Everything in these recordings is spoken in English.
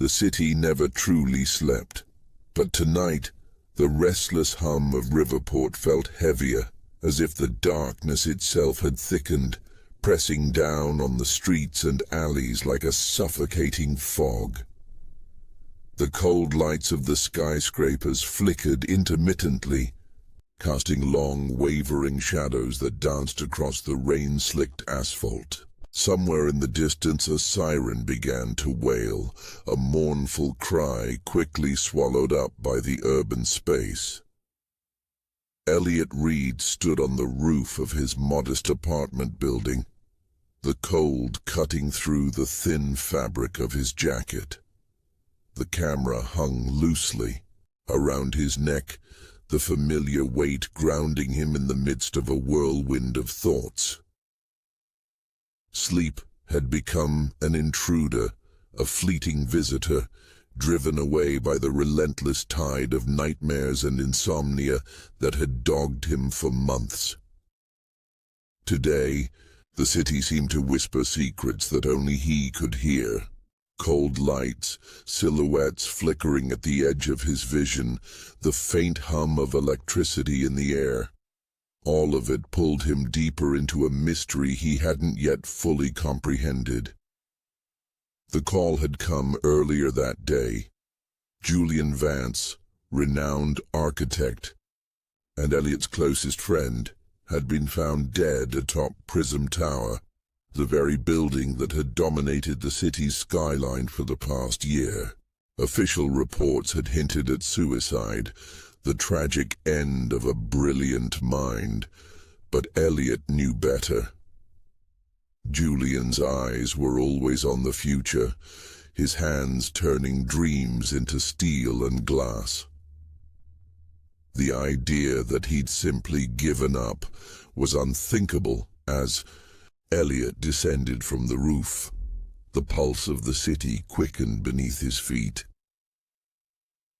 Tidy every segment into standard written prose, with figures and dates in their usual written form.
The city never truly slept, but tonight the restless hum of Riverport felt heavier, as if the darkness itself had thickened, pressing down on the streets and alleys like a suffocating fog. The cold lights of the skyscrapers flickered intermittently, casting long, wavering shadows that danced across the rain-slicked asphalt. Somewhere in the distance a siren began to wail, a mournful cry quickly swallowed up by the urban space. Elliot Reed stood on the roof of his modest apartment building, the cold cutting through the thin fabric of his jacket. The camera hung loosely around his neck, the familiar weight grounding him in the midst of a whirlwind of thoughts. Sleep had become an intruder, a fleeting visitor, driven away by the relentless tide of nightmares and insomnia that had dogged him for months. Today, the city seemed to whisper secrets that only he could hear. Cold lights, silhouettes flickering at the edge of his vision, the faint hum of electricity in the air. All of it pulled him deeper into a mystery he hadn't yet fully comprehended. The call had come earlier that day. Julian Vance, renowned architect, and Elliot's closest friend, had been found dead atop Prism Tower, the very building that had dominated the city's skyline for the past year. Official reports had hinted at suicide, the tragic end of a brilliant mind, but Elliot knew better. Julian's eyes were always on the future, his hands turning dreams into steel and glass. The idea that he'd simply given up was unthinkable as Elliot descended from the roof. The pulse of the city quickened beneath his feet.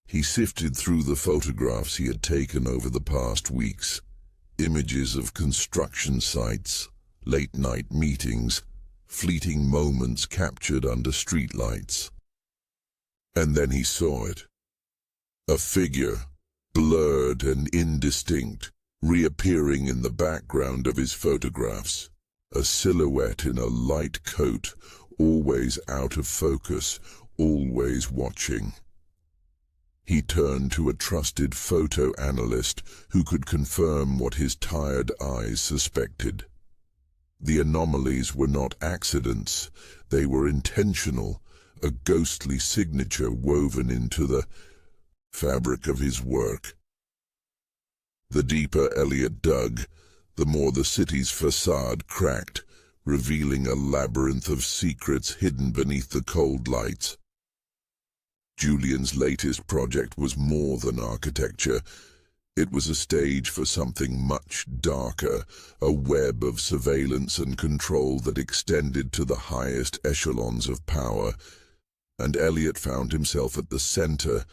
He sifted through the photographs he had taken over the past weeks, images of construction sites, late-night meetings, fleeting moments captured under streetlights. And then he saw it. A figure, blurred and indistinct, reappearing in the background of his photographs. A silhouette in a light coat, always out of focus, always watching. He turned to a trusted photo analyst who could confirm what his tired eyes suspected. The anomalies were not accidents, they were intentional, a ghostly signature woven into the fabric of his work. The deeper Elliot dug, the more the city's facade cracked, revealing a labyrinth of secrets hidden beneath the cold lights. Julian's latest project was more than architecture. It was a stage for something much darker, a web of surveillance and control that extended to the highest echelons of power. And Elliot found himself at the center,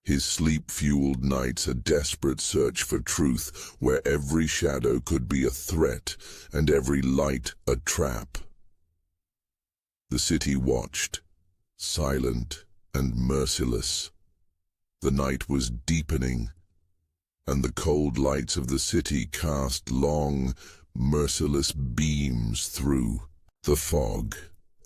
his sleep-fueled nights a desperate search for truth, where every shadow could be a threat and every light a trap. The city watched, silent and merciless. The night was deepening, and the cold lights of the city cast long, merciless beams through the fog.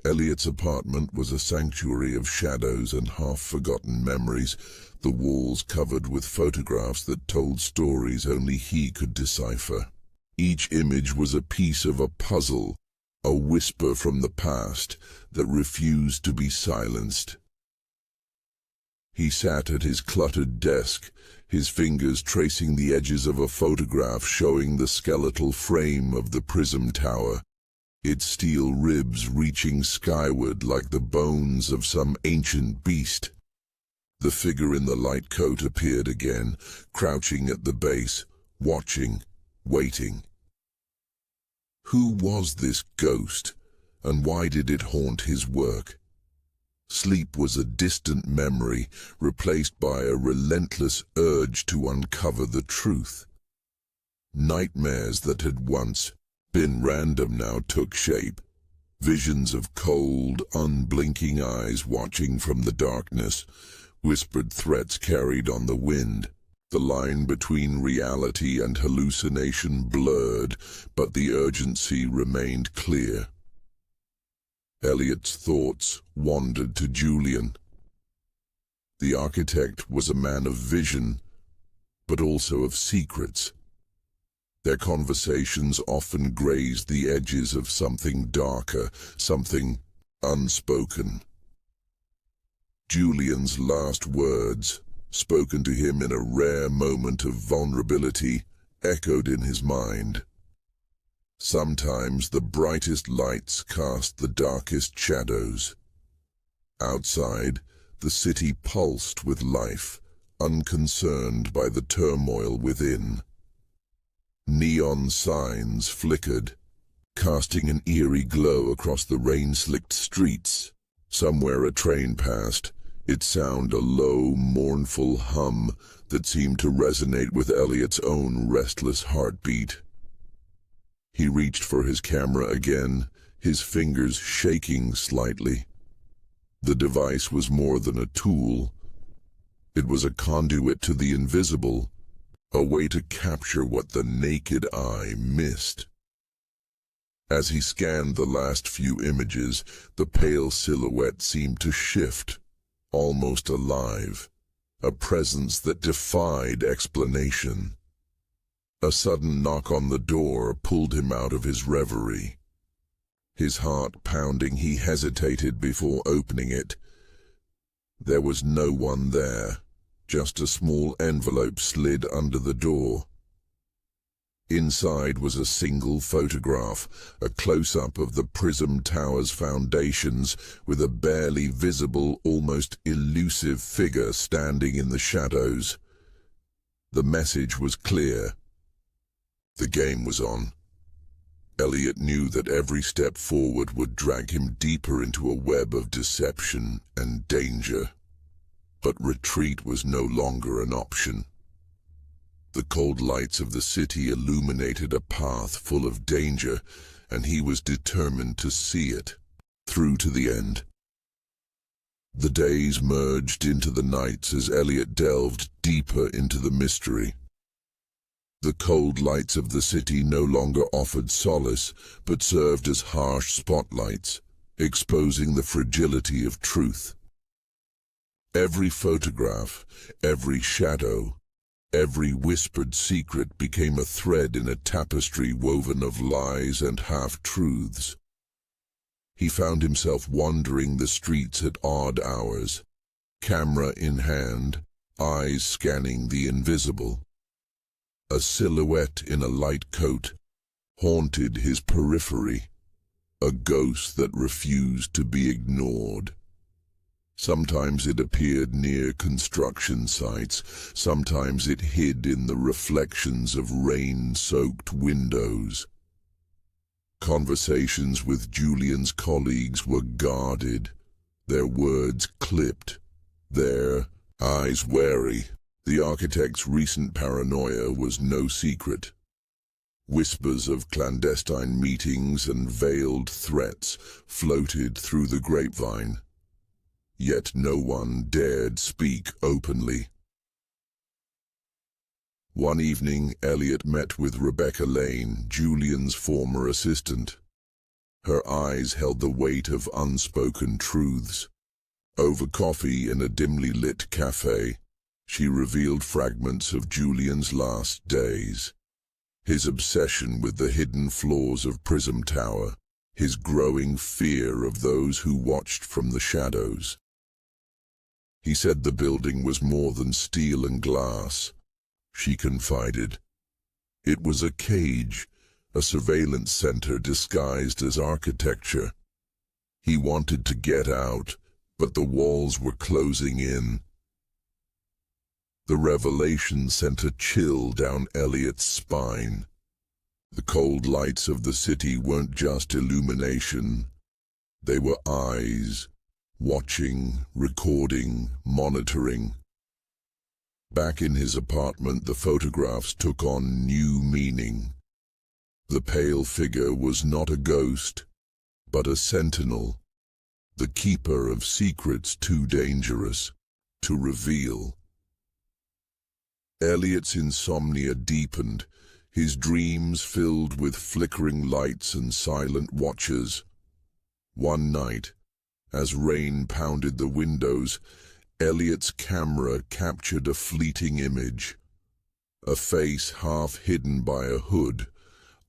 Elliot's apartment was a sanctuary of shadows and half-forgotten memories, the walls covered with photographs that told stories only he could decipher. Each image was a piece of a puzzle, a whisper from the past that refused to be silenced. He sat at his cluttered desk, his fingers tracing the edges of a photograph showing the skeletal frame of the Prism Tower, its steel ribs reaching skyward like the bones of some ancient beast. The figure in the light coat appeared again, crouching at the base, watching, waiting. Who was this ghost, and why did it haunt his work? Sleep was a distant memory, replaced by a relentless urge to uncover the truth. Nightmares that had once been random now took shape, Visions of cold, unblinking eyes watching from the darkness, whispered threats carried on the wind. The line between reality and hallucination blurred, but the urgency remained clear. Elliot's thoughts wandered to Julian. The architect was a man of vision, but also of secrets. Their conversations often grazed the edges of something darker, something unspoken. Julian's last words, spoken to him in a rare moment of vulnerability, echoed in his mind. Sometimes the brightest lights cast the darkest shadows. Outside, the city pulsed with life, unconcerned by the turmoil within. Neon signs flickered, casting an eerie glow across the rain-slicked streets. Somewhere a train passed, its sound a low, mournful hum that seemed to resonate with Elliot's own restless heartbeat. He reached for his camera again, his fingers shaking slightly. The device was more than a tool. It was a conduit to the invisible, a way to capture what the naked eye missed. As he scanned the last few images, the pale silhouette seemed to shift, almost alive, a presence that defied explanation. A sudden knock on the door pulled him out of his reverie. His heart pounding, he hesitated before opening it. There was no one there, just a small envelope slid under the door. Inside was a single photograph, a close-up of the Prism Tower's foundations, with a barely visible, almost elusive figure standing in the shadows. The message was clear. The game was on. Elliot knew that every step forward would drag him deeper into a web of deception and danger. But retreat was no longer an option. The cold lights of the city illuminated a path full of danger, and he was determined to see it, through to the end. The days merged into the nights as Elliot delved deeper into the mystery. The cold lights of the city no longer offered solace, but served as harsh spotlights, exposing the fragility of truth. Every photograph, every shadow, every whispered secret became a thread in a tapestry woven of lies and half-truths. He found himself wandering the streets at odd hours, camera in hand, eyes scanning the invisible. A silhouette in a light coat haunted his periphery, a ghost that refused to be ignored. Sometimes it appeared near construction sites, sometimes it hid in the reflections of rain-soaked windows. Conversations with Julian's colleagues were guarded, their words clipped, their eyes wary. The architect's recent paranoia was no secret. Whispers of clandestine meetings and veiled threats floated through the grapevine. Yet no one dared speak openly. One evening, Elliot met with Rebecca Lane, Julian's former assistant. Her eyes held the weight of unspoken truths. Over coffee in a dimly lit cafe, she revealed fragments of Julian's last days. His obsession with the hidden flaws of Prism Tower, his growing fear of those who watched from the shadows. He said the building was more than steel and glass, she confided. It was a cage, a surveillance center disguised as architecture. He wanted to get out, but the walls were closing in. The revelation sent a chill down Elliot's spine. The cold lights of the city weren't just illumination. They were eyes, watching, recording, monitoring. Back in his apartment, the photographs took on new meaning. The pale figure was not a ghost. but a sentinel, the keeper of secrets too dangerous to reveal. Elliot's insomnia deepened, his dreams filled with flickering lights and silent watchers. One night, as rain pounded the windows, Elliot's camera captured a fleeting image. A face half hidden by a hood,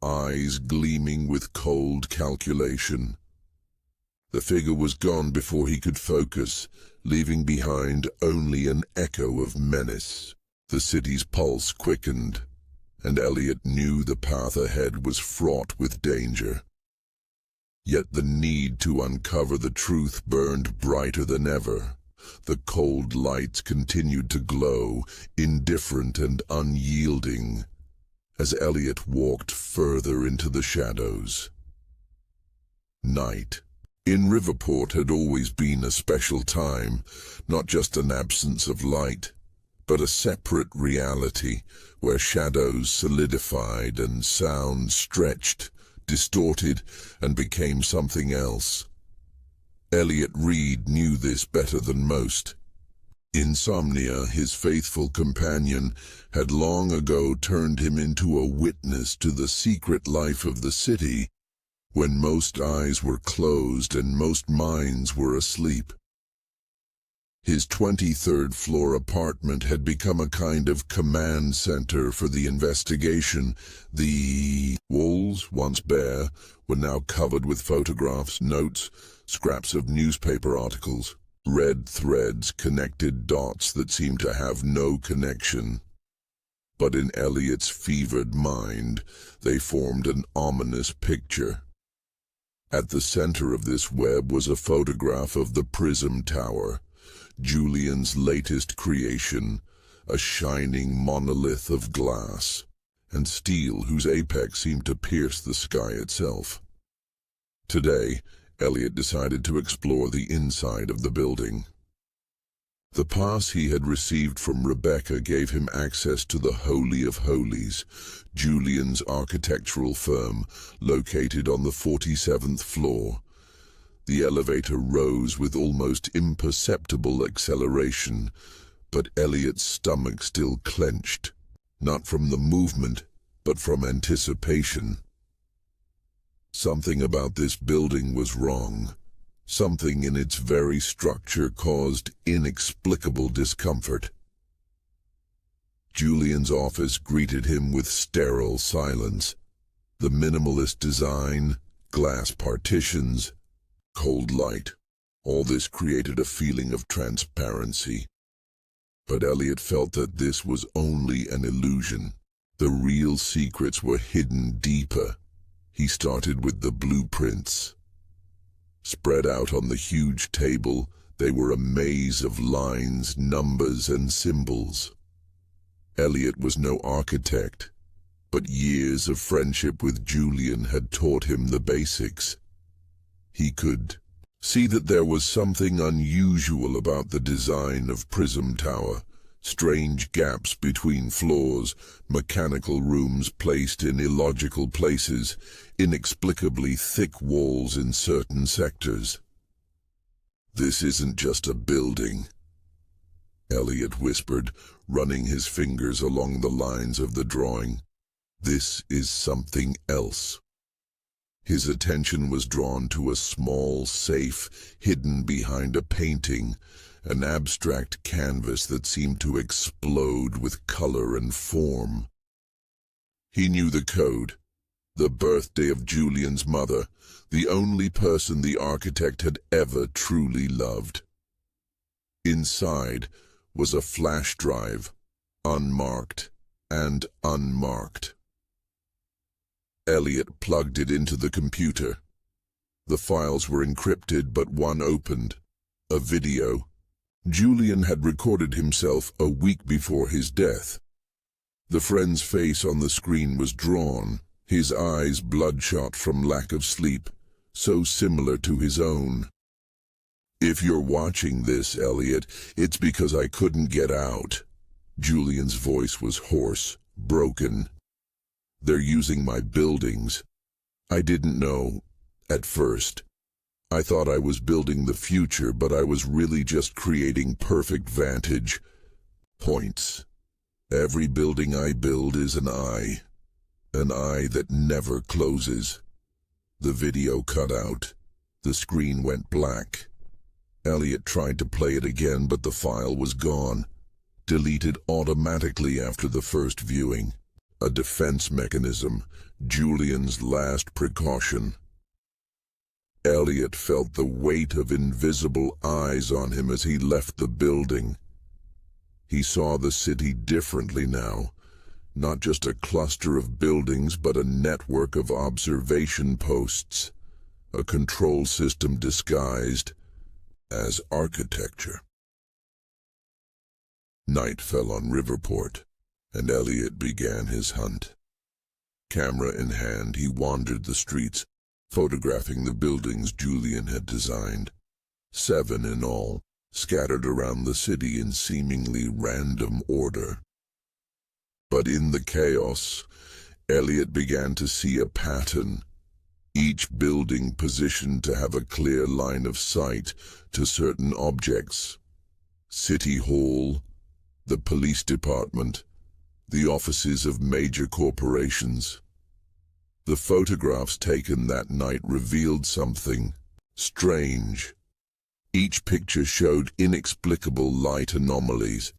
eyes gleaming with cold calculation. The figure was gone before he could focus, leaving behind only an echo of menace. The city's pulse quickened, and Elliot knew the path ahead was fraught with danger. Yet the need to uncover the truth burned brighter than ever. The cold lights continued to glow, indifferent and unyielding, as Elliot walked further into the shadows. Night in Riverport had always been a special time, not just an absence of light, but a separate reality where shadows solidified and sound stretched, distorted, and became something else. Elliot Reed knew this better than most. Insomnia, his faithful companion, had long ago turned him into a witness to the secret life of the city, when most eyes were closed and most minds were asleep. His 23rd floor apartment had become a kind of command center for the investigation. The walls, once bare, were now covered with photographs, notes, scraps of newspaper articles. Red threads connected dots that seemed to have no connection. But in Elliot's fevered mind, they formed an ominous picture. At the center of this web was a photograph of the Prism Tower, Julian's latest creation, a shining monolith of glass and steel whose apex seemed to pierce the sky itself. Today, Elliot decided to explore the inside of the building. The pass he had received from Rebecca gave him access to the Holy of Holies, Julian's architectural firm, located on the 47th floor. The elevator rose with almost imperceptible acceleration, but Elliot's stomach still clenched, not from the movement, but from anticipation. Something about this building was wrong. Something in its very structure caused inexplicable discomfort. Julian's office greeted him with sterile silence. The minimalist design, glass partitions, cold light, all this created a feeling of transparency. But Elliot felt that this was only an illusion. The real secrets were hidden deeper. He started with the blueprints. Spread out on the huge table, they were a maze of lines, numbers, and symbols. Elliot was no architect, but years of friendship with Julian had taught him the basics. He could see that there was something unusual about the design of Prism Tower. Strange gaps between floors, mechanical rooms placed in illogical places, inexplicably thick walls in certain sectors. "This isn't just a building," Elliot whispered, running his fingers along the lines of the drawing. "This is something else." His attention was drawn to a small safe hidden behind a painting, an abstract canvas that seemed to explode with color and form. He knew the code, the birthday of Julian's mother, the only person the architect had ever truly loved. Inside was a flash drive, unmarked and unmarked. Elliot plugged it into the computer. The files were encrypted, but one opened, a video. Julian had recorded himself a week before his death. The friend's face on the screen was drawn, his eyes bloodshot from lack of sleep, so similar to his own. "If you're watching this, Elliot, it's because I couldn't get out." Julian's voice was hoarse, broken. "They're using my buildings. I didn't know at first. I thought I was building the future, but I was really just creating perfect vantage points. Every building I build is an eye that never closes. The video cut out. The screen went black. Elliot tried to play it again, but the file was gone, deleted automatically after the first viewing. A defense mechanism, Julian's last precaution. Elliot felt the weight of invisible eyes on him as he left the building. He saw the city differently now, not just a cluster of buildings, but a network of observation posts, a control system disguised as architecture. Night fell on Riverport, and Elliot began his hunt. Camera in hand, he wandered the streets, photographing the buildings Julian had designed. 7 in all, scattered around the city in seemingly random order. But in the chaos, Elliot began to see a pattern, each building positioned to have a clear line of sight to certain objects. City Hall, the police department, the offices of major corporations. The photographs taken that night revealed something strange. Each picture showed inexplicable light anomalies,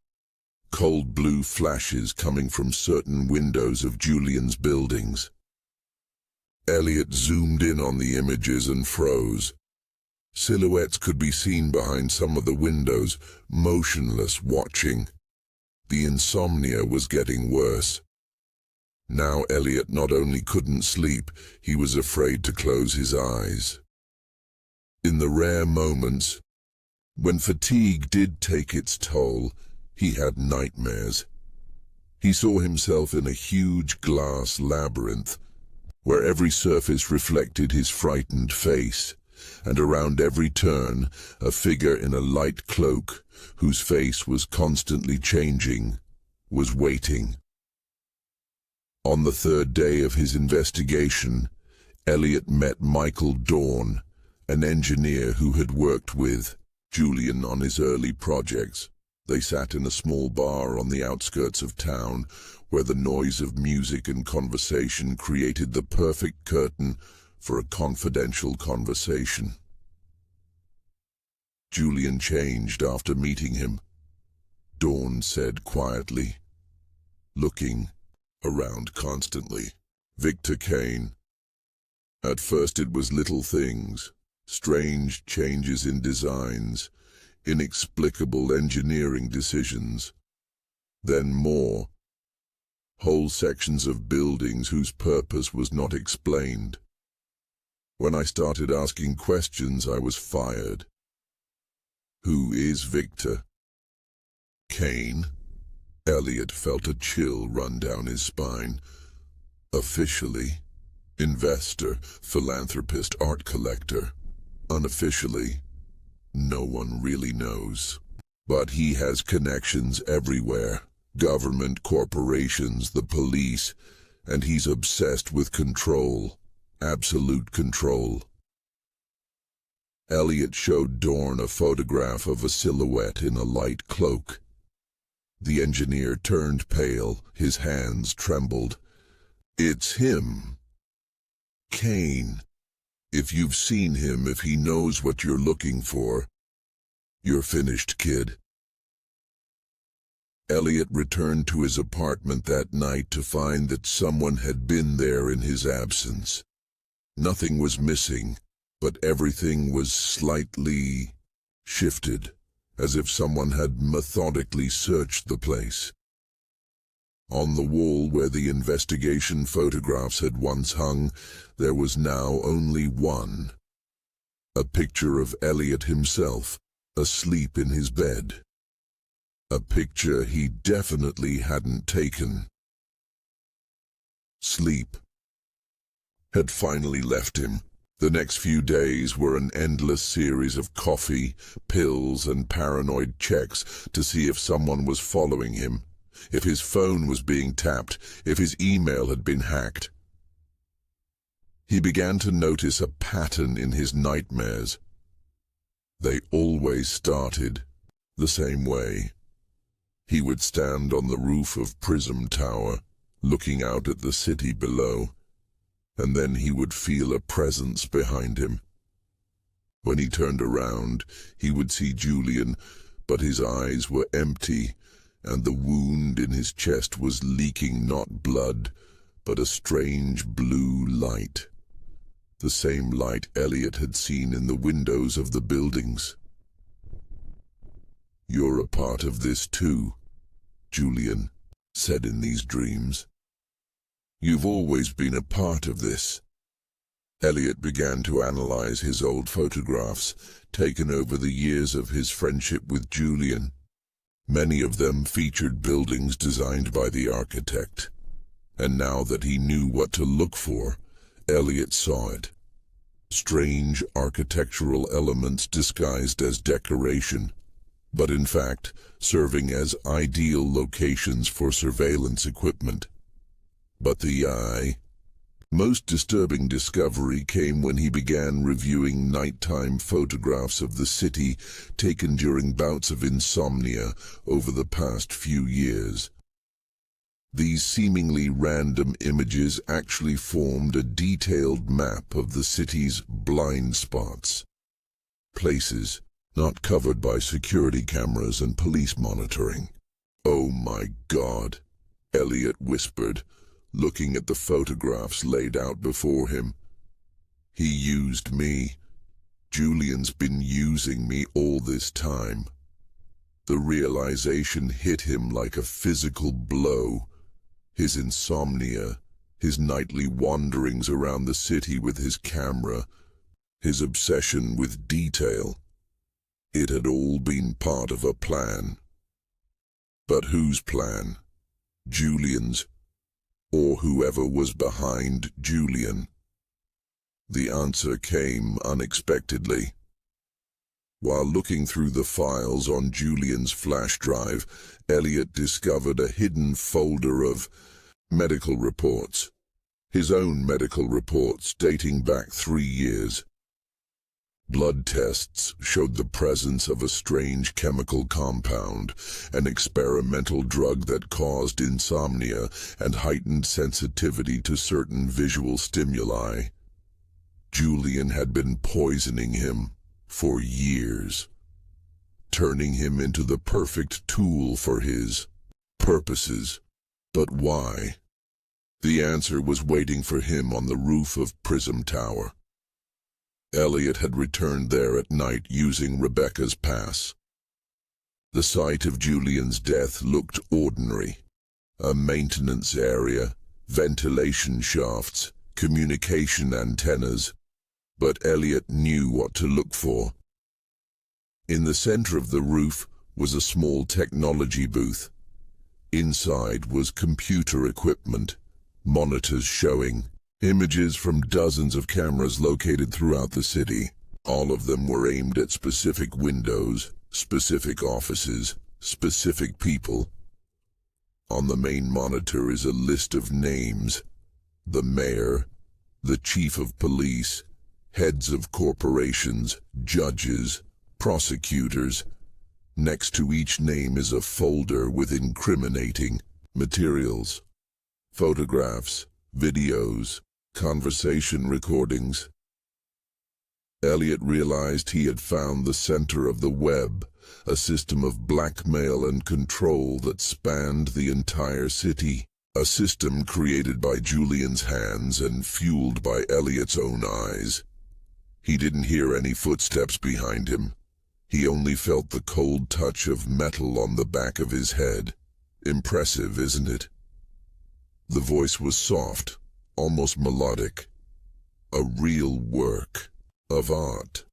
cold blue flashes coming from certain windows of Julian's buildings. Elliot zoomed in on the images and froze. Silhouettes could be seen behind some of the windows, motionless, watching. The insomnia was getting worse. Now Elliot not only couldn't sleep, he was afraid to close his eyes. In the rare moments when fatigue did take its toll, he had nightmares. He saw himself in a huge glass labyrinth, where every surface reflected his frightened face, and around every turn, a figure in a light cloak, whose face was constantly changing, was waiting. On the 3rd day of his investigation, Elliot met Michael Dorn, an engineer who had worked with Julian on his early projects. They sat in a small bar on the outskirts of town, where the noise of music and conversation created the perfect curtain for a confidential conversation. Julian changed after meeting him, Dawn said quietly, looking around constantly. Victor Kane. At first it was little things, strange changes in designs, inexplicable engineering decisions. Then more, whole sections of buildings whose purpose was not explained. When I started asking questions, I was fired. Who is Victor Kane? Elliot felt a chill run down his spine. Officially, investor, philanthropist, art collector. Unofficially, no one really knows. But he has connections everywhere. Government, corporations, the police, and he's obsessed with control. Absolute control. Elliot showed Dorn a photograph of a silhouette in a light cloak. The engineer turned pale, his hands trembled. It's him. Kane. If you've seen him, if he knows what you're looking for, you're finished, kid. Elliot returned to his apartment that night to find that someone had been there in his absence. Nothing was missing, but everything was slightly shifted, as if someone had methodically searched the place. On the wall where the investigation photographs had once hung, there was now only one. A picture of Elliot himself, asleep in his bed. A picture he definitely hadn't taken. Sleep had finally left him. The next few days were an endless series of coffee, pills, and paranoid checks to see if someone was following him, if his phone was being tapped, if his email had been hacked. He began to notice a pattern in his nightmares. They always started the same way. He would stand on the roof of Prism Tower, looking out at the city below, and then he would feel a presence behind him. When he turned around, he would see Julian, but his eyes were empty, and the wound in his chest was leaking not blood, but a strange blue light. The same light Elliot had seen in the windows of the buildings. "You're a part of this too," Julian said in these dreams. "You've always been a part of this." Elliot began to analyze his old photographs, taken over the years of his friendship with Julian. Many of them featured buildings designed by the architect. And now that he knew what to look for, Elliot saw it. Strange architectural elements disguised as decoration, but in fact serving as ideal locations for surveillance equipment. But the most disturbing discovery came when he began reviewing nighttime photographs of the city taken during bouts of insomnia over the past few years. These seemingly random images actually formed a detailed map of the city's blind spots, places not covered by security cameras and police monitoring. "Oh my God," Elliot whispered, looking at the photographs laid out before him. "He used me. Julian's been using me all this time." The realization hit him like a physical blow. His insomnia, his nightly wanderings around the city with his camera, his obsession with detail. It had all been part of a plan. But whose plan? Julian's, or whoever was behind Julian? The answer came unexpectedly. While looking through the files on Julian's flash drive, Elliot discovered a hidden folder of medical reports. His own medical reports dating back 3 years. Blood tests showed the presence of a strange chemical compound, an experimental drug that caused insomnia and heightened sensitivity to certain visual stimuli. Julian had been poisoning him for years, turning him into the perfect tool for his purposes. But why? The answer was waiting for him on the roof of Prism Tower. Elliot had returned there at night using Rebecca's pass. The site of Julian's death looked ordinary. A maintenance area, ventilation shafts, communication antennas. But Elliot knew what to look for. In the center of the roof was a small technology booth. Inside was computer equipment, monitors showing images from dozens of cameras located throughout the city. All of them were aimed at specific windows, specific offices, specific people. On the main monitor is a list of names: the mayor, the chief of police, heads of corporations, judges, prosecutors. Next to each name is a folder with incriminating materials, photographs, videos, conversation recordings. Elliot realized he had found the center of the web, a system of blackmail and control that spanned the entire city. A system created by Julian's hands and fueled by Elliot's own eyes. He didn't hear any footsteps behind him. He only felt the cold touch of metal on the back of his head. Impressive, isn't it? The voice was soft, almost melodic. A real work of art.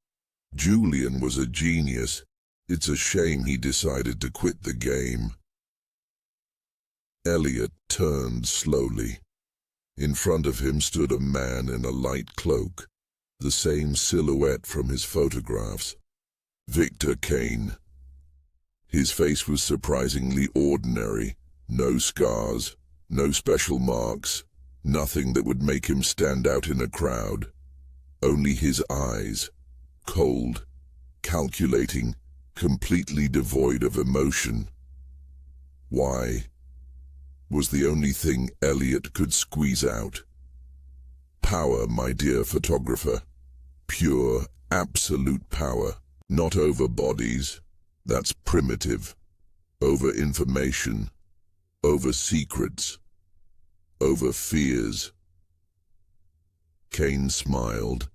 Julian was a genius. It's a shame he decided to quit the game. Elliot turned slowly. In front of him stood a man in a light cloak, the same silhouette from his photographs. Victor Kane. His face was surprisingly ordinary. No scars, no special marks, nothing that would make him stand out in a crowd. Only his eyes, cold, calculating, completely devoid of emotion. Why was the only thing Elliot could squeeze out. Power, my dear photographer. Pure, absolute power. Not over bodies. That's primitive. Over information. Over secrets. Over fears. Kane smiled,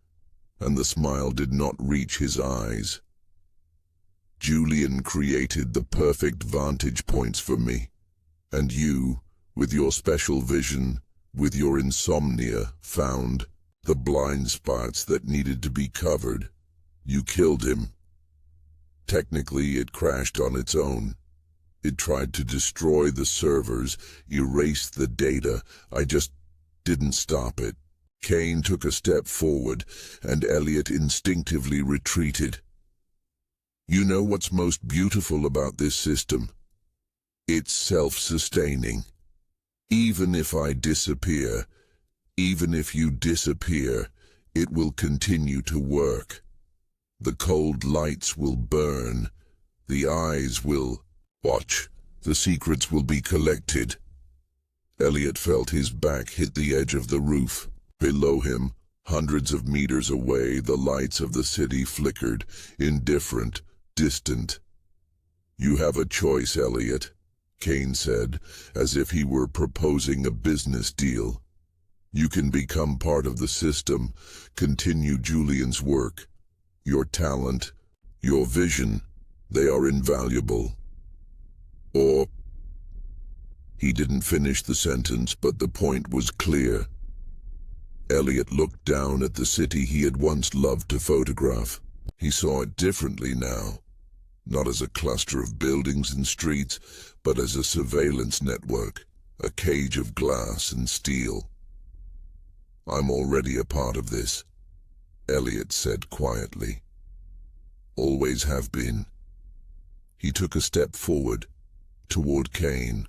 and the smile did not reach his eyes. Julian created the perfect vantage points for me, and you, with your special vision, with your insomnia, found the blind spots that needed to be covered. You killed him. Technically, it crashed on its own. It tried to destroy the servers, erase the data. I just didn't stop it. Kane took a step forward, and Elliot instinctively retreated. You know what's most beautiful about this system? It's self-sustaining. Even if I disappear, even if you disappear, it will continue to work. The cold lights will burn. The eyes will watch. The secrets will be collected. Elliot felt his back hit the edge of the roof. Below him, hundreds of meters away, the lights of the city flickered, indifferent, distant. You have a choice, Elliot, Kane said, as if he were proposing a business deal. You can become part of the system, continue Julian's work. Your talent, your vision, they are invaluable. Or... He didn't finish the sentence, but the point was clear. Elliot looked down at the city he had once loved to photograph. He saw it differently now. Not as a cluster of buildings and streets, but as a surveillance network, a cage of glass and steel. I'm already a part of this, Elliot said quietly. Always have been. He took a step forward, toward Kane,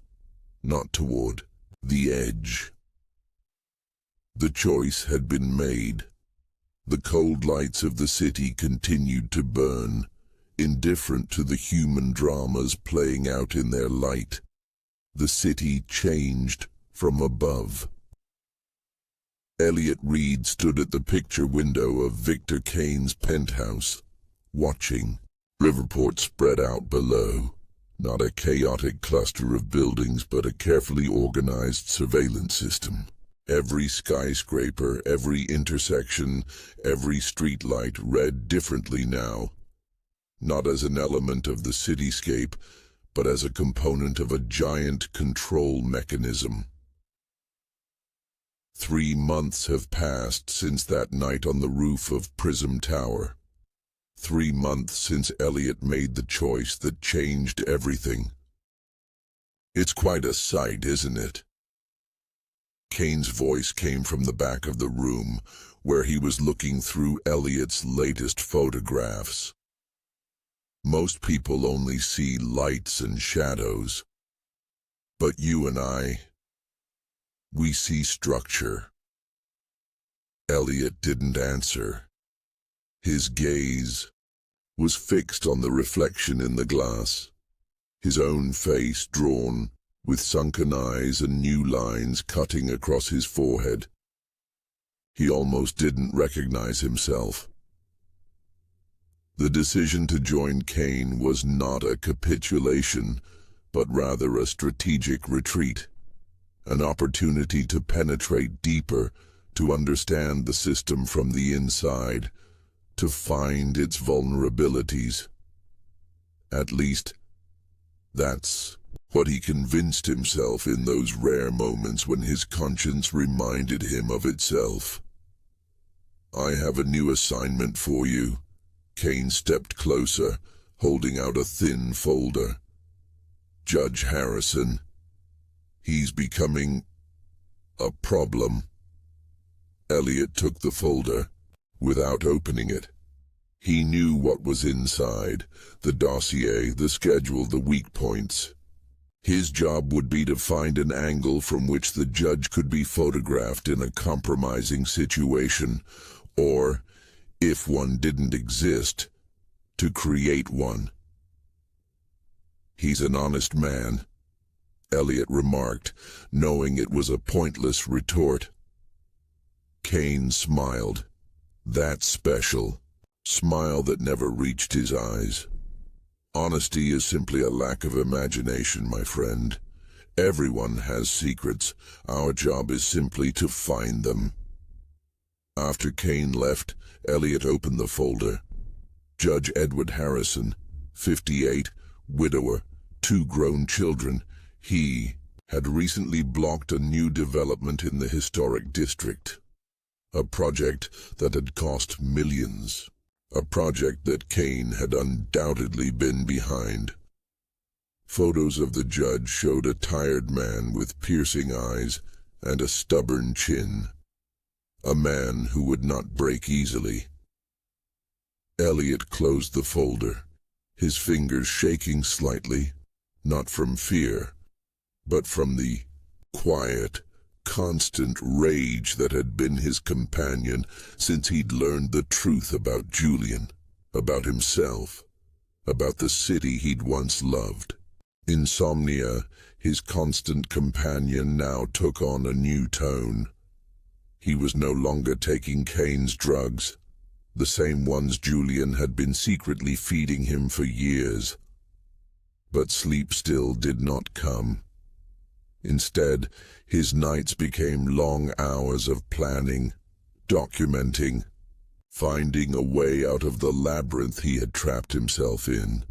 not toward the edge. The choice had been made. The cold lights of the city continued to burn, indifferent to the human dramas playing out in their light. The city changed from above. Elliot Reed stood at the picture window of Victor Kane's penthouse, watching. Riverport spread out below. Not a chaotic cluster of buildings, but a carefully organized surveillance system. Every skyscraper, every intersection, every streetlight read differently now. Not as an element of the cityscape, but as a component of a giant control mechanism. 3 months have passed since that night on the roof of Prism Tower. 3 months since Elliot made the choice that changed everything. It's quite a sight, isn't it? Kane's voice came from the back of the room, where he was looking through Elliot's latest photographs. Most people only see lights and shadows. But you and I, we see structure. Elliot didn't answer. His gaze was fixed on the reflection in the glass, his own face drawn, with sunken eyes and new lines cutting across his forehead. He almost didn't recognize himself. The decision to join Kane was not a capitulation, but rather a strategic retreat, an opportunity to penetrate deeper, to understand the system from the inside, to find its vulnerabilities. At least, that's what he convinced himself in those rare moments when his conscience reminded him of itself. I have a new assignment for you. Kane stepped closer, holding out a thin folder. Judge Harrison. He's becoming a problem. Elliot took the folder, without opening it. He knew what was inside, the dossier, the schedule, the weak points. His job would be to find an angle from which the judge could be photographed in a compromising situation, or, if one didn't exist, to create one. "He's an honest man," Elliot remarked, knowing it was a pointless retort. Kane smiled. That special smile that never reached his eyes. "Honesty is simply a lack of imagination, my friend. Everyone has secrets. Our job is simply to find them." After Kane left, Elliot opened the folder. Judge Edward Harrison, 58, widower, 2 grown children. He had recently blocked a new development in the historic district. A project that had cost millions. A project that Kane had undoubtedly been behind. Photos of the judge showed a tired man with piercing eyes and a stubborn chin. A man who would not break easily. Elliot closed the folder, his fingers shaking slightly, not from fear, but from the quiet, constant rage that had been his companion since he'd learned the truth about Julian, about himself, about the city he'd once loved. Insomnia, his constant companion, now took on a new tone. He was no longer taking Kane's drugs, the same ones Julian had been secretly feeding him for years. But sleep still did not come. Instead, his nights became long hours of planning, documenting, finding a way out of the labyrinth he had trapped himself in.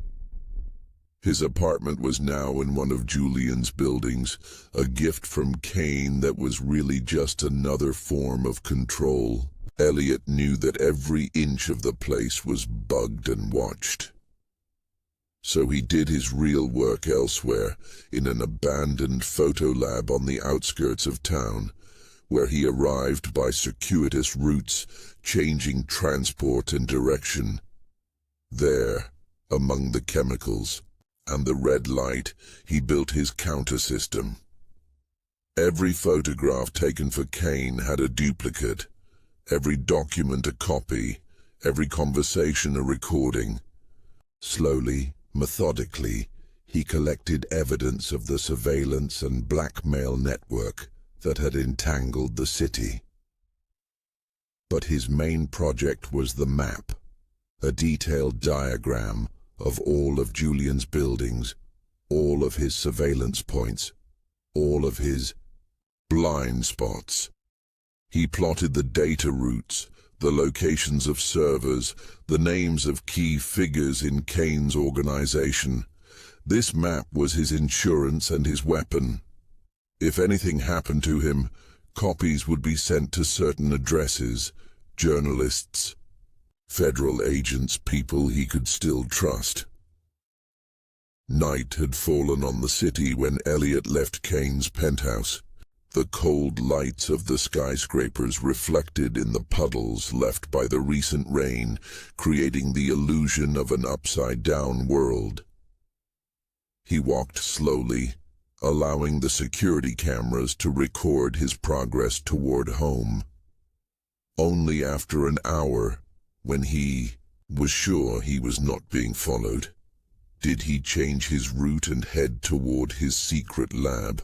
His apartment was now in one of Julian's buildings, a gift from Kane that was really just another form of control. Elliot knew that every inch of the place was bugged and watched. So he did his real work elsewhere, in an abandoned photo lab on the outskirts of town, where he arrived by circuitous routes, changing transport and direction. There, among the chemicals and the red light, he built his counter-system. Every photograph taken for Kane had a duplicate, every document a copy, every conversation a recording. Slowly, methodically, he collected evidence of the surveillance and blackmail network that had entangled the city. But his main project was the map, a detailed diagram of all of Julian's buildings, all of his surveillance points, all of his blind spots. He plotted the data routes, the locations of servers, the names of key figures in Kane's organization. This map was his insurance and his weapon. If anything happened to him, copies would be sent to certain addresses, journalists, federal agents, people he could still trust. Night had fallen on the city when Elliot left Kane's penthouse. The cold lights of the skyscrapers reflected in the puddles left by the recent rain, creating the illusion of an upside-down world. He walked slowly, allowing the security cameras to record his progress toward home. Only after an hour, when he was sure he was not being followed, did he change his route and head toward his secret lab.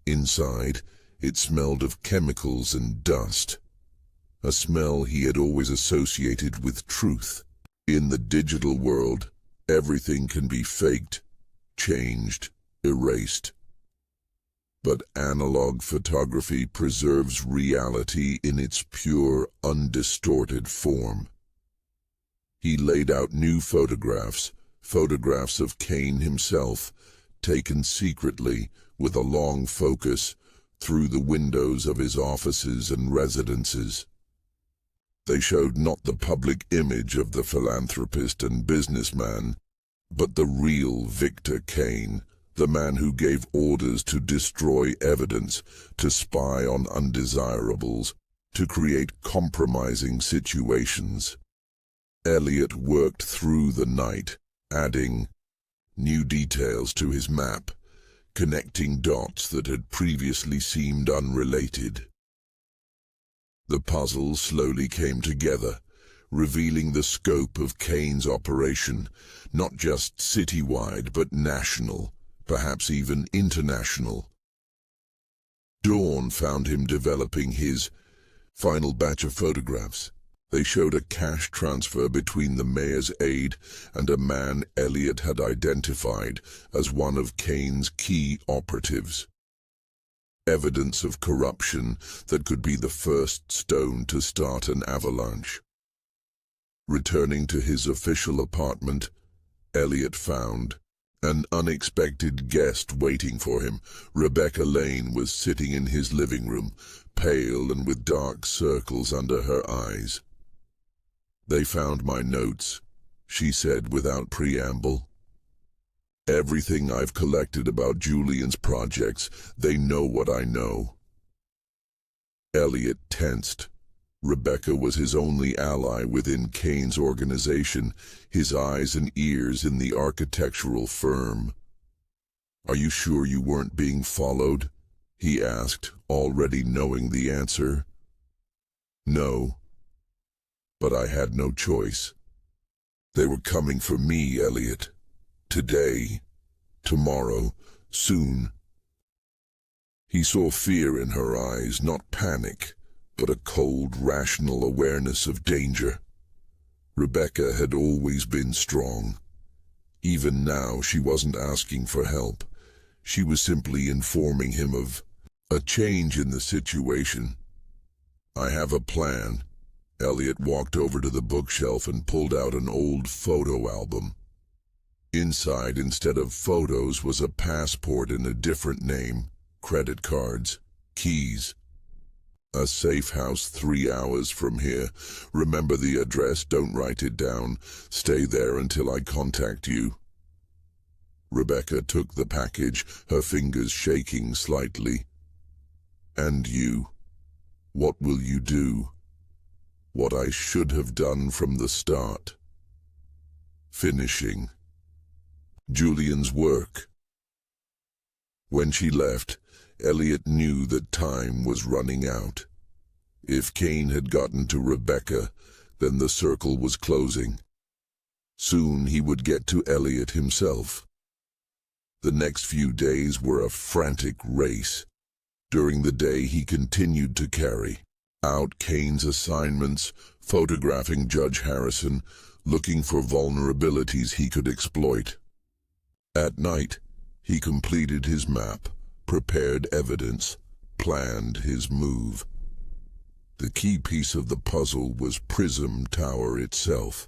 Inside, it smelled of chemicals and dust, a smell he had always associated with truth. In the digital world, everything can be faked, changed, erased. But analog photography preserves reality in its pure, undistorted form. He laid out new photographs of Kane himself, taken secretly with a long focus through the windows of his offices and residences. They showed not the public image of the philanthropist and businessman, but the real Victor Kane, the man who gave orders to destroy evidence, to spy on undesirables, to create compromising situations. Elliot worked through the night, adding new details to his map, connecting dots that had previously seemed unrelated. The puzzle slowly came together, revealing the scope of Kane's operation, not just citywide but national, perhaps even international. Dawn found him developing his final batch of photographs. They showed a cash transfer between the mayor's aide and a man Elliot had identified as one of Kane's key operatives. Evidence of corruption that could be the first stone to start an avalanche. Returning to his official apartment, Elliot found an unexpected guest waiting for him. Rebecca Lane was sitting in his living room, pale and with dark circles under her eyes. "They found my notes," she said without preamble. "Everything I've collected about Julian's projects, they know what I know." Elliot tensed. Rebecca was his only ally within Kane's organization, his eyes and ears in the architectural firm. "Are you sure you weren't being followed?" he asked, already knowing the answer. "No. But I had no choice. They were coming for me, Elliot. Today, tomorrow, soon." He saw fear in her eyes, not panic, but a cold, rational awareness of danger. Rebecca had always been strong. Even now, she wasn't asking for help. She was simply informing him of a change in the situation. "I have a plan." Elliot walked over to the bookshelf and pulled out an old photo album. Inside, instead of photos, was a passport in a different name, credit cards, keys. "A safe house 3 hours from here. Remember the address, don't write it down. Stay there until I contact you." Rebecca took the package, her fingers shaking slightly. "And you? What will you do?" "What I should have done from the start. Finishing Julian's work." When she left, Elliot knew that time was running out. If Kane had gotten to Rebecca, then the circle was closing. Soon he would get to Elliot himself. The next few days were a frantic race. During the day he continued to carry out Kane's assignments, photographing Judge Harrison, looking for vulnerabilities he could exploit. At night, he completed his map, prepared evidence, planned his move. The key piece of the puzzle was Prism Tower itself.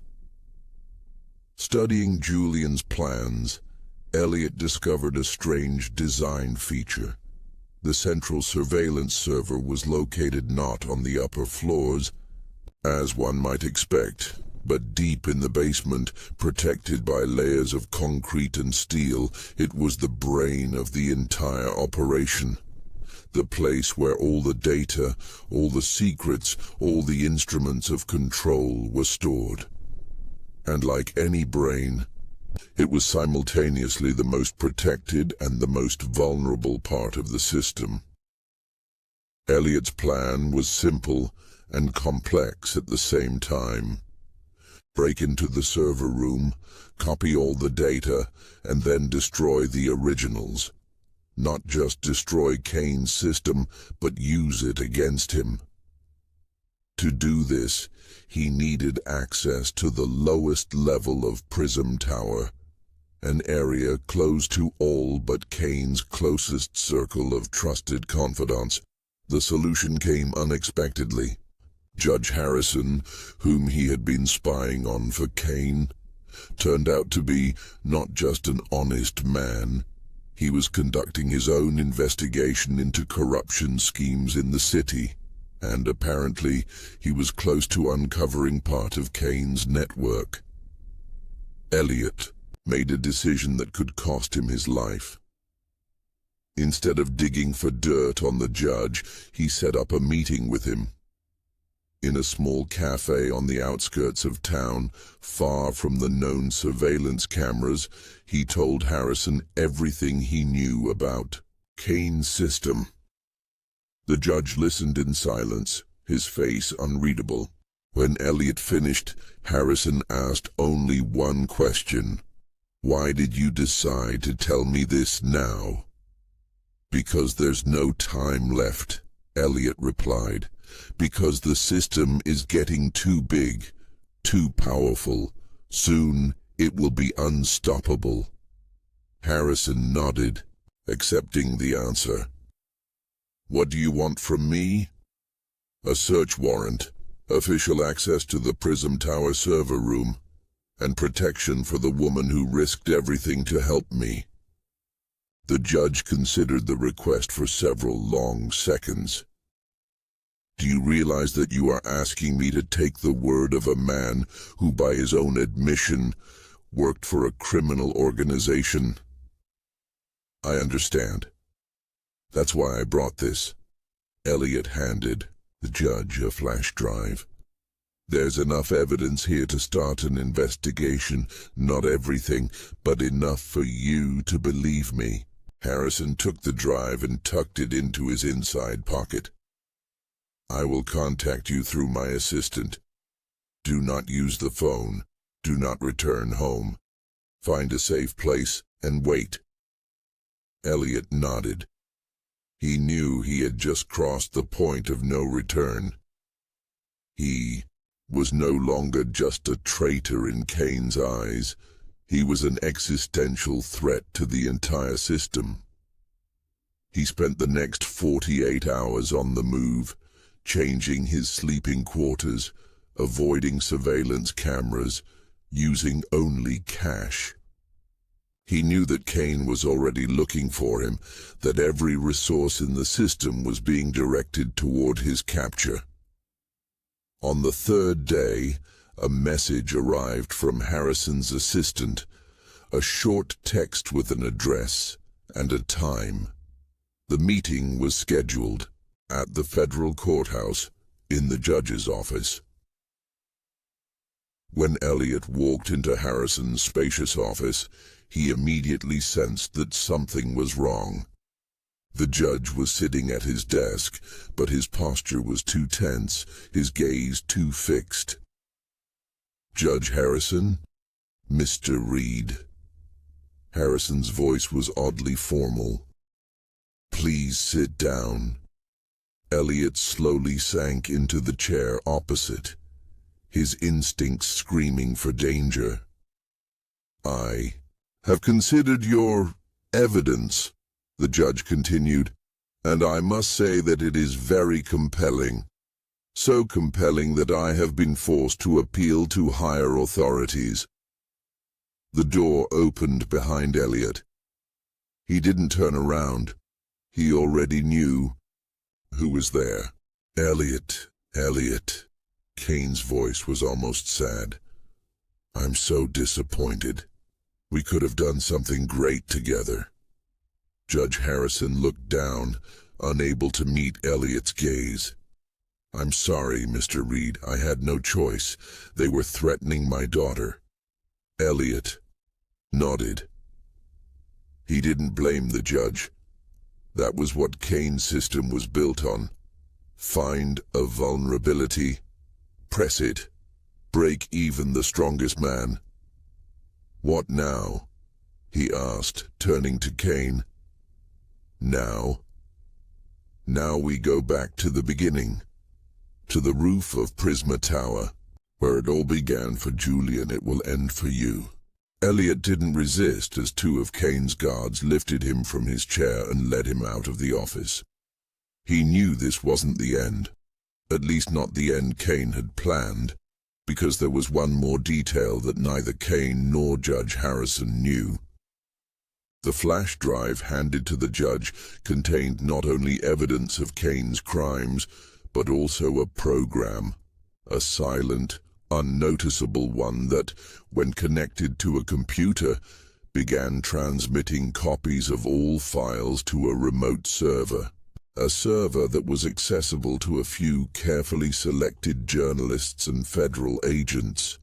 Studying Julian's plans, Elliot discovered a strange design feature. The central surveillance server was located not on the upper floors, as one might expect, but deep in the basement, protected by layers of concrete and steel. It was the brain of the entire operation. The place where all the data, all the secrets, all the instruments of control were stored. And like any brain, it was simultaneously the most protected and the most vulnerable part of the system. Elliot's plan was simple and complex at the same time. Break into the server room, copy all the data, and then destroy the originals. Not just destroy Kane's system, but use it against him. To do this, he needed access to the lowest level of Prism Tower, an area closed to all but Kane's closest circle of trusted confidants. The solution came unexpectedly. Judge Harrison, whom he had been spying on for Kane, turned out to be not just an honest man. He was conducting his own investigation into corruption schemes in the city, and apparently he was close to uncovering part of Kane's network. Elliot made a decision that could cost him his life. Instead of digging for dirt on the judge, he set up a meeting with him. In a small cafe on the outskirts of town, far from the known surveillance cameras, he told Harrison everything he knew about Kane's system. The judge listened in silence, his face unreadable. When Elliot finished, Harrison asked only one question. "Why did you decide to tell me this now?" "Because there's no time left," Elliot replied. "Because the system is getting too big, too powerful. Soon it will be unstoppable." Harrison nodded, accepting the answer. "What do you want from me?" "A search warrant, official access to the Prism Tower server room, and protection for the woman who risked everything to help me." The judge considered the request for several long seconds. "Do you realize that you are asking me to take the word of a man who, by his own admission, worked for a criminal organization?" "I understand. That's why I brought this." Elliot handed the judge a flash drive. "There's enough evidence here to start an investigation. Not everything, but enough for you to believe me." Harrison took the drive and tucked it into his inside pocket. "I will contact you through my assistant. Do not use the phone. Do not return home. Find a safe place and wait." Elliot nodded. He knew he had just crossed the point of no return. He was no longer just a traitor in Kane's eyes. He was an existential threat to the entire system. He spent the next 48 hours on the move, changing his sleeping quarters, avoiding surveillance cameras, using only cash. He knew that Kane was already looking for him, that every resource in the system was being directed toward his capture. On the third day, a message arrived from Harrison's assistant, a short text with an address and a time. The meeting was scheduled at the federal courthouse in the judge's office. When Elliot walked into Harrison's spacious office, he immediately sensed that something was wrong. The judge was sitting at his desk, but his posture was too tense, his gaze too fixed. "Judge Harrison?" "Mr. Reed." Harrison's voice was oddly formal. "Please sit down." Elliot slowly sank into the chair opposite, his instincts screaming for danger. "I have considered your evidence," the judge continued, "and I must say that it is very compelling. So compelling that I have been forced to appeal to higher authorities." The door opened behind Elliot. He didn't turn around. He already knew who was there. "Elliot, Elliot." Kane's voice was almost sad. "I'm so disappointed. We could have done something great together." Judge Harrison looked down, unable to meet Elliot's gaze. "I'm sorry, Mr. Reed. I had no choice. They were threatening my daughter." Elliot nodded. He didn't blame the judge. That was what Kane's system was built on. Find a vulnerability, press it, break even the strongest man. "What now?" he asked, turning to Kane. "Now? Now we go back to the beginning, to the roof of Prisma Tower. Where it all began for Julian, it will end for you." Elliot didn't resist as two of Kane's guards lifted him from his chair and led him out of the office. He knew this wasn't the end, at least not the end Kane had planned, because there was one more detail that neither Kane nor Judge Harrison knew. The flash drive handed to the judge contained not only evidence of Kane's crimes, but also a program, a silent, unnoticeable one that, when connected to a computer, began transmitting copies of all files to a remote server. A server that was accessible to a few carefully selected journalists and federal agents.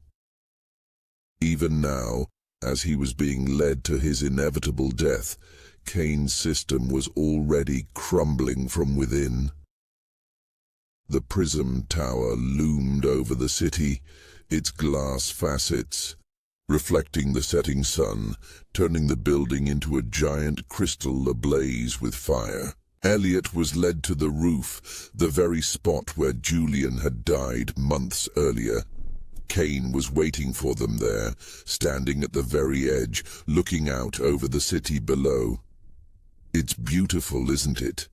Even now, as he was being led to his inevitable death, Kane's system was already crumbling from within. The prism tower loomed over the city, its glass facets reflecting the setting sun, turning the building into a giant crystal ablaze with fire. Elliot was led to the roof, the very spot where Julian had died months earlier. Kane was waiting for them there, standing at the very edge, looking out over the city below. "It's beautiful, isn't it?"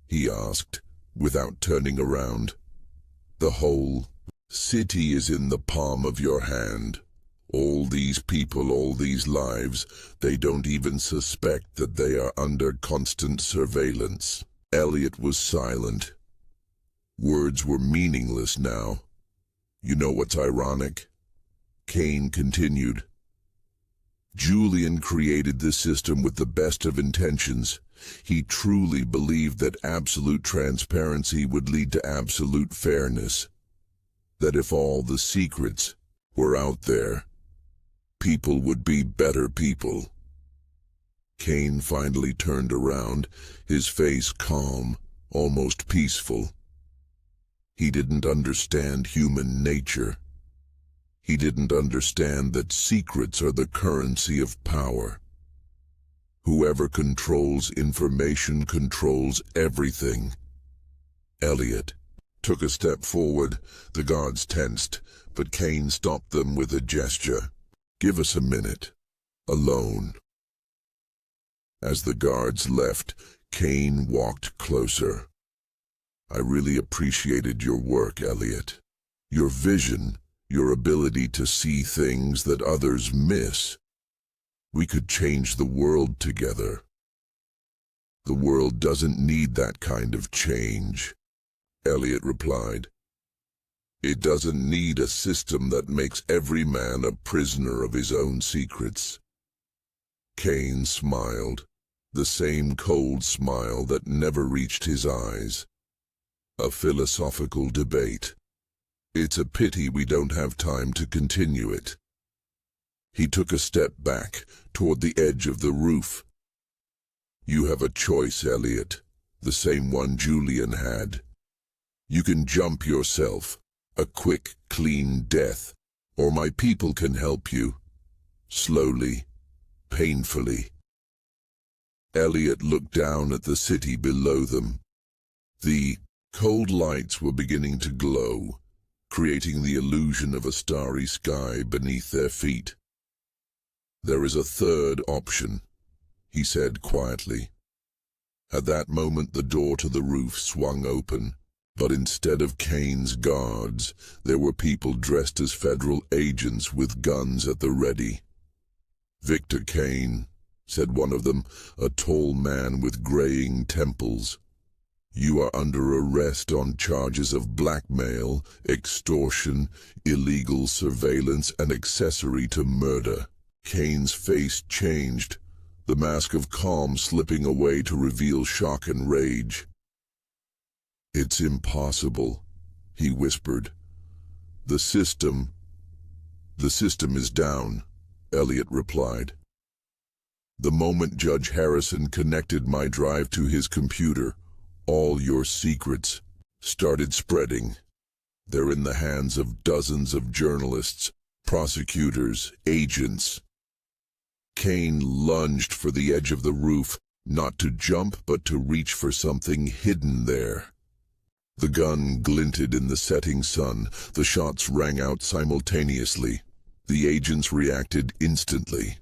he asked, without turning around. "The whole city is in the palm of your hand. All these people, all these lives, they don't even suspect that they are under constant surveillance." Elliot was silent. Words were meaningless now. "You know what's ironic?" Kane continued. "Julian created this system with the best of intentions. He truly believed that absolute transparency would lead to absolute fairness. That if all the secrets were out there, people would be better people." Kane finally turned around, his face calm, almost peaceful. He didn't understand human nature. He didn't understand that secrets are the currency of power. Whoever controls information controls everything. Elliot took a step forward. The guards tensed, but Kane stopped them with a gesture. "Give us a minute. Alone." As the guards left, Kane walked closer. "I really appreciated your work, Elliot. Your vision, your ability to see things that others miss. We could change the world together." "The world doesn't need that kind of change," Elliot replied. "It doesn't need a system that makes every man a prisoner of his own secrets." Kane smiled, the same cold smile that never reached his eyes. "A philosophical debate. It's a pity we don't have time to continue it." He took a step back, toward the edge of the roof. "You have a choice, Elliot, the same one Julian had. You can jump yourself, a quick, clean death, or my people can help you. Slowly, painfully." Elliot looked down at the city below them. The cold lights were beginning to glow, creating the illusion of a starry sky beneath their feet. "There is a third option," he said quietly. At that moment the door to the roof swung open. But instead of Kane's guards, there were people dressed as federal agents with guns at the ready. "Victor Kane," said one of them, a tall man with graying temples. "You are under arrest on charges of blackmail, extortion, illegal surveillance, and accessory to murder." Kane's face changed, the mask of calm slipping away to reveal shock and rage. "It's impossible," he whispered. The system is down," Elliot replied. "The moment Judge Harrison connected my drive to his computer, all your secrets started spreading. They're in the hands of dozens of journalists, prosecutors, agents." Kane lunged for the edge of the roof, not to jump but to reach for something hidden there. The gun glinted in the setting sun. The shots rang out simultaneously. The agents reacted instantly.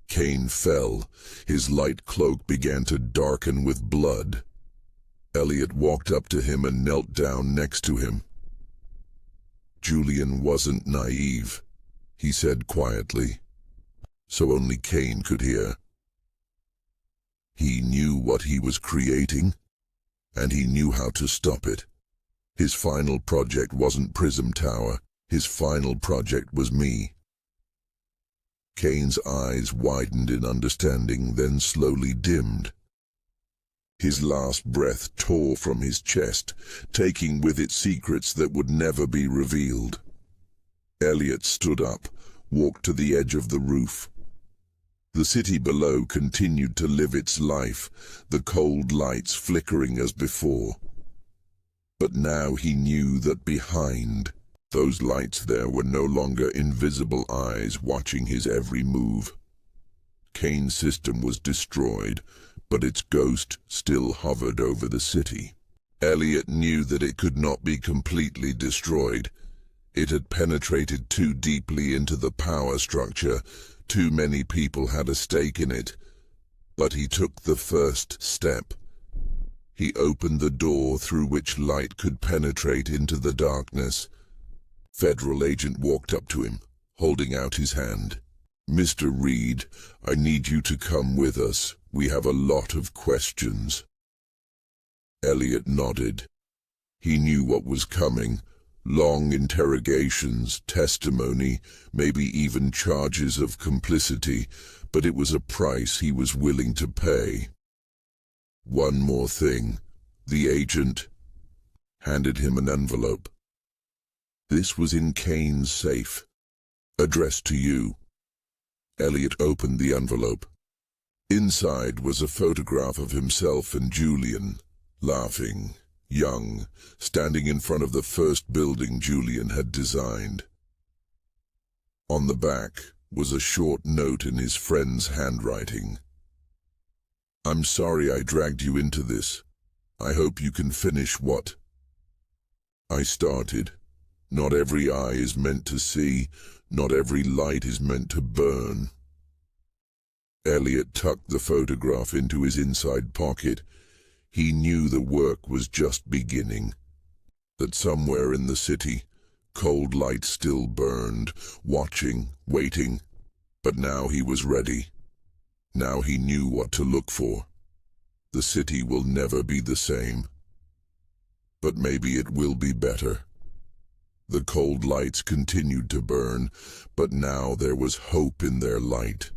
Kane fell. His light cloak began to darken with blood. Elliot walked up to him and knelt down next to him. "Julian wasn't naive," he said quietly, so only Kane could hear. "He knew what he was creating, and he knew how to stop it. His final project wasn't Prism Tower. His final project was me." Kane's eyes widened in understanding, then slowly dimmed. His last breath tore from his chest, taking with it secrets that would never be revealed. Elliot stood up, walked to the edge of the roof. The city below continued to live its life, the cold lights flickering as before. But now he knew that behind those lights there were no longer invisible eyes watching his every move. Kane's system was destroyed, but its ghost still hovered over the city. Elliot knew that it could not be completely destroyed. It had penetrated too deeply into the power structure. Too many people had a stake in it. But he took the first step. He opened the door through which light could penetrate into the darkness. Federal agent walked up to him, holding out his hand. "Mr. Reed, I need you to come with us. We have a lot of questions." Elliot nodded. He knew what was coming. Long interrogations, testimony, maybe even charges of complicity, but it was a price he was willing to pay. One more thing. The agent handed him an envelope. This was in Kane's safe. "Addressed to you." Elliot opened the envelope. Inside was a photograph of himself and Julian, laughing, young, standing in front of the first building Julian had designed. On the back was a short note in his friend's handwriting. "I'm sorry I dragged you into this. I hope you can finish what I started. Not every eye is meant to see. Not every light is meant to burn." Elliot tucked the photograph into his inside pocket. He knew the work was just beginning. That somewhere in the city, cold light still burned, watching, waiting. But now he was ready. Now he knew what to look for. The city will never be the same. But maybe it will be better. The cold lights continued to burn, but now there was hope in their light.